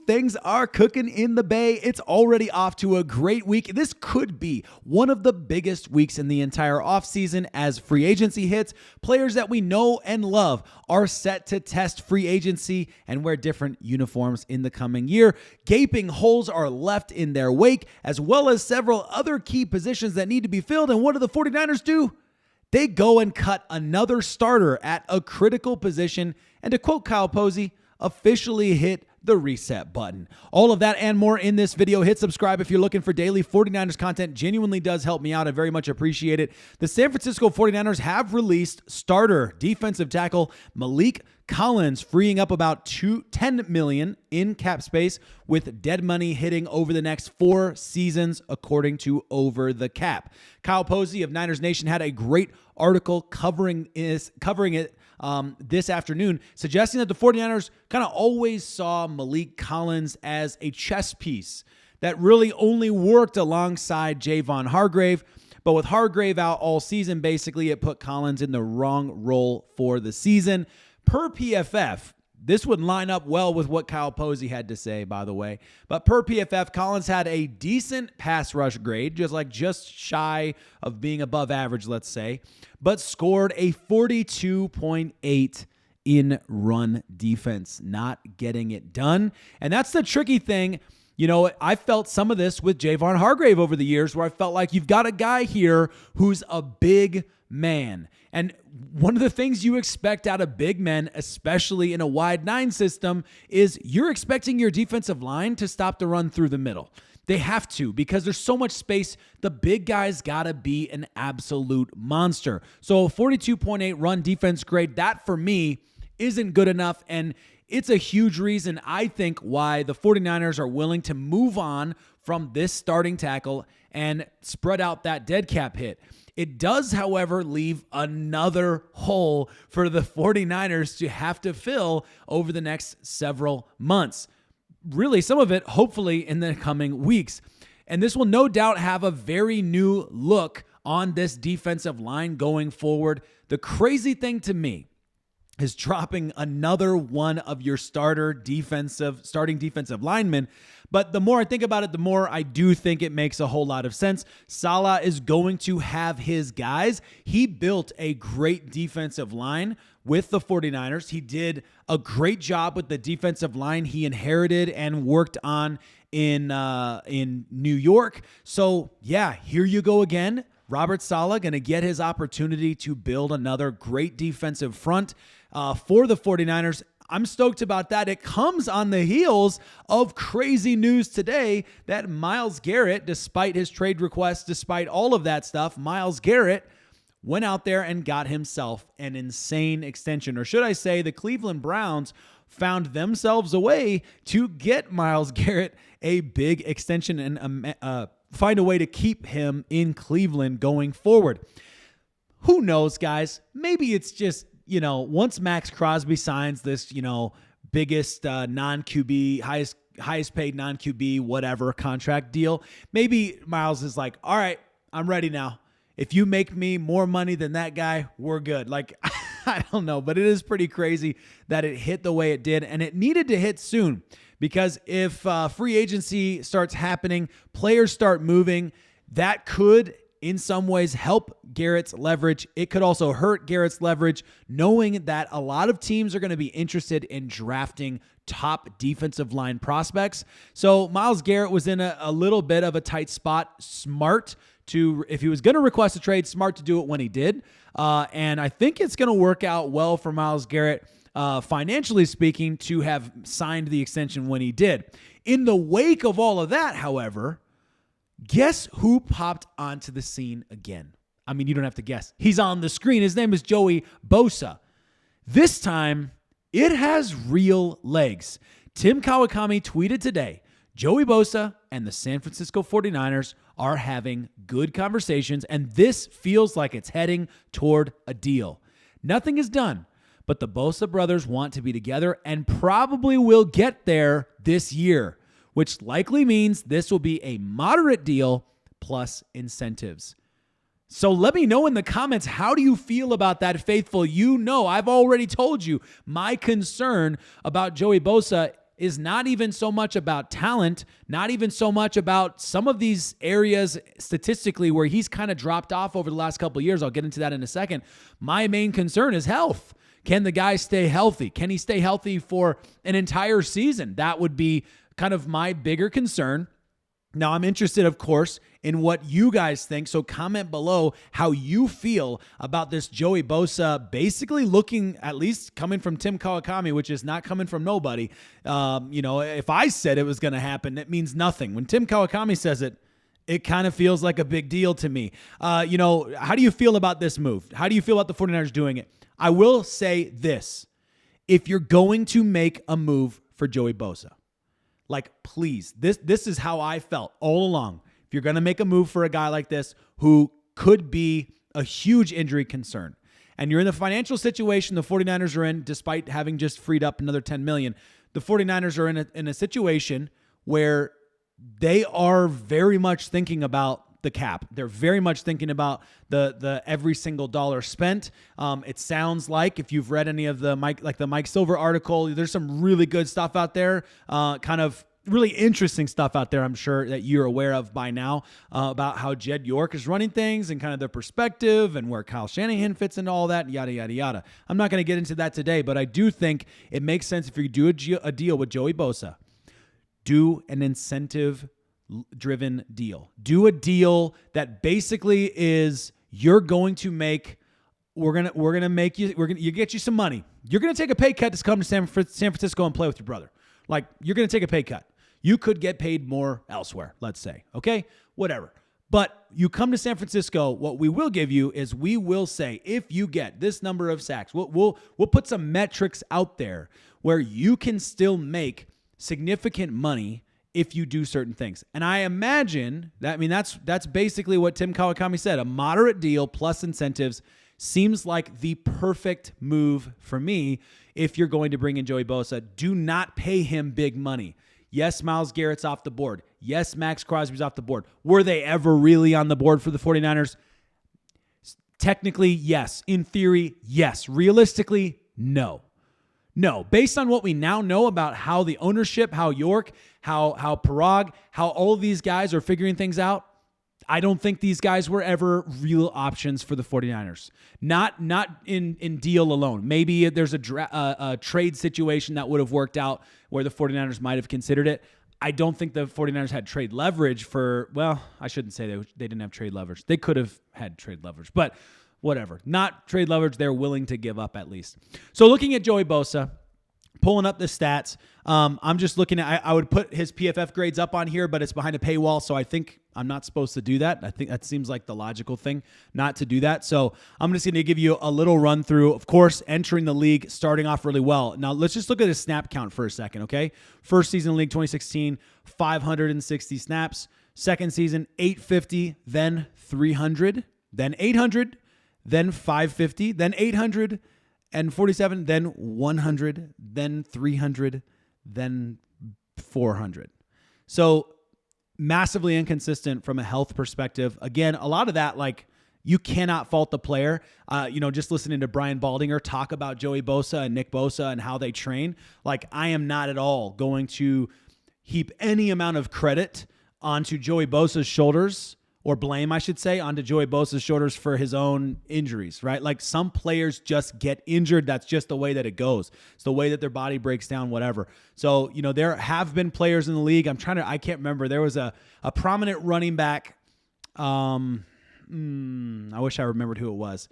things are cooking in the Bay. It's already off to a great week. This could be one of the biggest weeks in the entire offseason as free agency hits. Players that we know and love are set to test free agency and wear different uniforms in the coming year. Gaping holes are left in their wake, as well as several other key positions that need to be filled. And what do the 49ers do? They go and cut another starter at a critical position, and to quote Kyle Posey, officially hit the reset button. All of that and more in this video. Hit subscribe if you're looking for daily 49ers content. Genuinely does help me out. I very much appreciate it. The San Francisco 49ers have released starter defensive tackle Malik Collins, freeing up about $10 million in cap space, with dead money hitting over the next 4 seasons, according to Over the Cap. Kyle Posey of Niners Nation had a great article covering it this afternoon, suggesting that the 49ers kind of always saw Malik Collins as a chess piece that really only worked alongside Javon Hargrave. But with Hargrave out all season, basically it put Collins in the wrong role for the season. Per PFF, this would line up well with what Kyle Posey had to say, by the way. But per PFF, Collins had a decent pass rush grade, just shy of being above average, let's say, but scored a 42.8 in run defense, not getting it done. And that's the tricky thing. You know, I felt some of this with Javon Hargrave over the years, where I felt like you've got a guy here who's a big man. And one of the things you expect out of big men, especially in a wide 9 system, is you're expecting your defensive line to stop the run through the middle. They have to, because there's so much space. The big guy's got to be an absolute monster. So 42.8 run defense grade, that for me isn't good enough. And it's a huge reason, I think, why the 49ers are willing to move on from this starting tackle and spread out that dead cap hit. It does, however, leave another hole for the 49ers to have to fill over the next several months. Really, some of it, hopefully, in the coming weeks. And this will no doubt have a very new look on this defensive line going forward. The crazy thing to me is dropping another one of your starting defensive linemen. But the more I think about it, the more I do think it makes a whole lot of sense. Saleh is going to have his guys. He built a great defensive line with the 49ers. He did a great job with the defensive line he inherited and worked on in New York. So yeah, here you go again. Robert Saleh going to get his opportunity to build another great defensive front for the 49ers. I'm stoked about that. It comes on the heels of crazy news today that Myles Garrett, despite his trade request, despite all of that stuff, Myles Garrett went out there and got himself an insane extension. Or should I say, the Cleveland Browns found themselves a way to get Myles Garrett a big extension and find a way to keep him in Cleveland going forward. Who knows, guys? Maybe it's just, once Max Crosby signs this, biggest non-QB, highest paid non-QB, whatever contract deal, maybe Myles is like, all right, I'm ready now. If you make me more money than that guy, we're good. Like, I don't know, but it is pretty crazy that it hit the way it did, and it needed to hit soon, because if free agency starts happening, players start moving, that could in some ways help Garrett's leverage. It could also hurt Garrett's leverage, knowing that a lot of teams are going to be interested in drafting top defensive line prospects. So Myles Garrett was in a little bit of a tight spot. Smart to, if he was going to request a trade, smart to do it when he did. And I think it's going to work out well for Myles Garrett, financially speaking, to have signed the extension when he did. In the wake of all of that, however, guess who popped onto the scene again? I mean, you don't have to guess. He's on the screen. His name is Joey Bosa. This time, it has real legs. Tim Kawakami tweeted today, Joey Bosa and the San Francisco 49ers are having good conversations, and this feels like it's heading toward a deal. Nothing is done, but the Bosa brothers want to be together and probably will get there this year, which likely means this will be a moderate deal plus incentives. So let me know in the comments, how do you feel about that, faithful? You know, I've already told you my concern about Joey Bosa is not even so much about talent, not even so much about some of these areas statistically where he's kind of dropped off over the last couple of years. I'll get into that in a second. My main concern is health. Can the guy stay healthy? Can he stay healthy for an entire season? That would be kind of my bigger concern. Now, I'm interested, of course, in what you guys think. So comment below how you feel about this Joey Bosa basically looking, at least coming from Tim Kawakami, which is not coming from nobody. If I said it was going to happen, it means nothing. When Tim Kawakami says it, it kind of feels like a big deal to me. How do you feel about this move? How do you feel about the 49ers doing it? I will say this. If you're going to make a move for Joey Bosa, please, this is how I felt all along. If you're going to make a move for a guy like this who could be a huge injury concern, and you're in the financial situation the 49ers are in, despite having just freed up another $10 million, the 49ers are in a situation where they are very much thinking about the cap. They're very much thinking about the every single dollar spent. It sounds like, if you've read any of the Mike Silver article, there's some really good stuff out there, kind of really interesting stuff out there, I'm sure that you're aware of by now, about how Jed York is running things and kind of their perspective and where Kyle Shanahan fits into all that, yada, yada, yada. I'm not going to get into that today, but I do think it makes sense if you do a deal with Joey Bosa, do an incentive-driven deal. Do a deal that basically is you're going to make. We're gonna make you. You get you some money. You're gonna take a pay cut to come to San Francisco and play with your brother. You're gonna take a pay cut. You could get paid more elsewhere, let's say. Okay, whatever. But you come to San Francisco. What we will give you is we will say, if you get this number of sacks, we'll put some metrics out there where you can still make significant money if you do certain things. And I imagine that's basically what Tim Kawakami said. A moderate deal plus incentives seems like the perfect move for me if you're going to bring in Joey Bosa. Do not pay him big money. Yes, Myles Garrett's off the board. Yes, Max Crosby's off the board. Were they ever really on the board for the 49ers? Technically, yes. In theory, yes. Realistically, no. No, based on what we now know about how the ownership, how York, how Parag, how all of these guys are figuring things out, I don't think these guys were ever real options for the 49ers. Not in deal alone. Maybe there's a trade situation that would have worked out where the 49ers might have considered it. I don't think the 49ers had trade leverage I shouldn't say they didn't have trade leverage. They could have had trade leverage, but whatever. Not trade leverage they're willing to give up at least. So looking at Joey Bosa, pulling up the stats, I'm just looking at, I would put his PFF grades up on here, but it's behind a paywall, so I think I'm not supposed to do that. I think that seems like the logical thing not to do that. So I'm just going to give you a little run through. Of course, entering the league, starting off really well. Now let's just look at his snap count for a second, okay? First season in the league, 2016, 560 snaps. Second season, 850, then 300, then 800, then 550, then 847, then 100, then 300, then 400. So massively inconsistent from a health perspective. Again, a lot of that, you cannot fault the player. Just listening to Brian Baldinger talk about Joey Bosa and Nick Bosa and how they train, I am not at all going to heap any amount of credit onto Joey Bosa's shoulders, or blame, I should say, onto Joey Bosa's shoulders for his own injuries, right? Some players just get injured. That's just the way that it goes. It's the way that their body breaks down, whatever. So, there have been players in the league. I can't remember. There was a prominent running back. I wish I remembered who it was.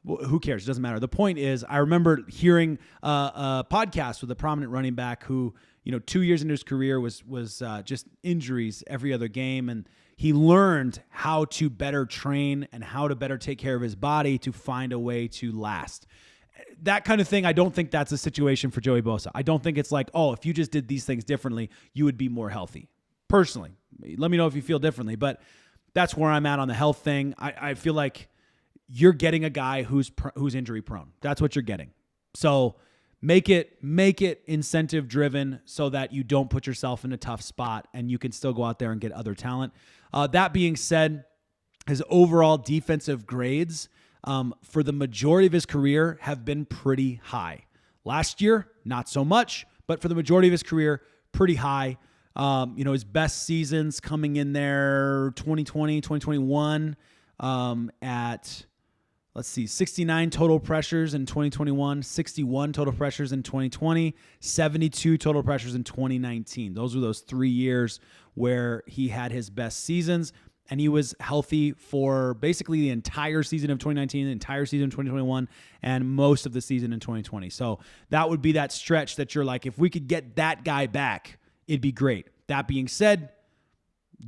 Well, who cares? It doesn't matter. The point is, I remember hearing a podcast with a prominent running back who, 2 years into his career was just injuries every other game. And he learned how to better train and how to better take care of his body to find a way to last. That kind of thing, I don't think that's a situation for Joey Bosa. I don't think it's if you just did these things differently, you would be more healthy. Personally, let me know if you feel differently. But that's where I'm at on the health thing. I feel like you're getting a guy who's injury prone. That's what you're getting. So make it incentive driven so that you don't put yourself in a tough spot and you can still go out there and get other talent. That being said, his overall defensive grades for the majority of his career have been pretty high. Last year, not so much, but for the majority of his career, pretty high. His best seasons coming in there 2020, 2021 at, 69 total pressures in 2021, 61 total pressures in 2020, 72 total pressures in 2019. Those were those 3 years where he had his best seasons, and he was healthy for basically the entire season of 2019, the entire season of 2021, and most of the season in 2020. So that would be that stretch that you're like, if we could get that guy back, it'd be great. That being said,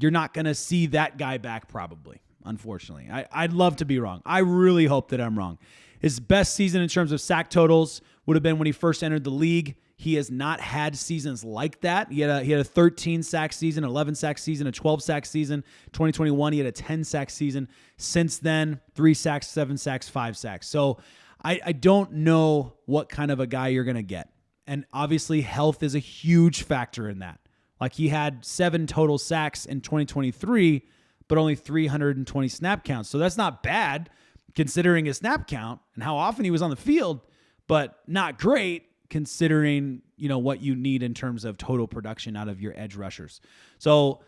you're not going to see that guy back probably, unfortunately. I'd love to be wrong. I really hope that I'm wrong. His best season in terms of sack totals would have been when he first entered the league. He has not had seasons like that. He had a 13 sack season, 11 sack season, a 12 sack season. 2021, he had a 10 sack season. Since then, 3 sacks, 7 sacks, 5 sacks. So I don't know what kind of a guy you're going to get. And obviously, health is a huge factor in that. Like, he had 7 total sacks in 2023, but only 320 snap counts. So that's not bad considering his snap count and how often he was on the field, but not great considering, what you need in terms of total production out of your edge rushers. So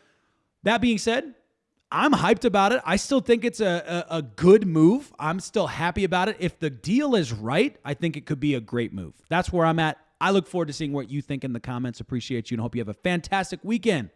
that being said, I'm hyped about it. I still think it's a good move. I'm still happy about it. If the deal is right, I think it could be a great move. That's where I'm at. I look forward to seeing what you think in the comments. Appreciate you and hope you have a fantastic weekend.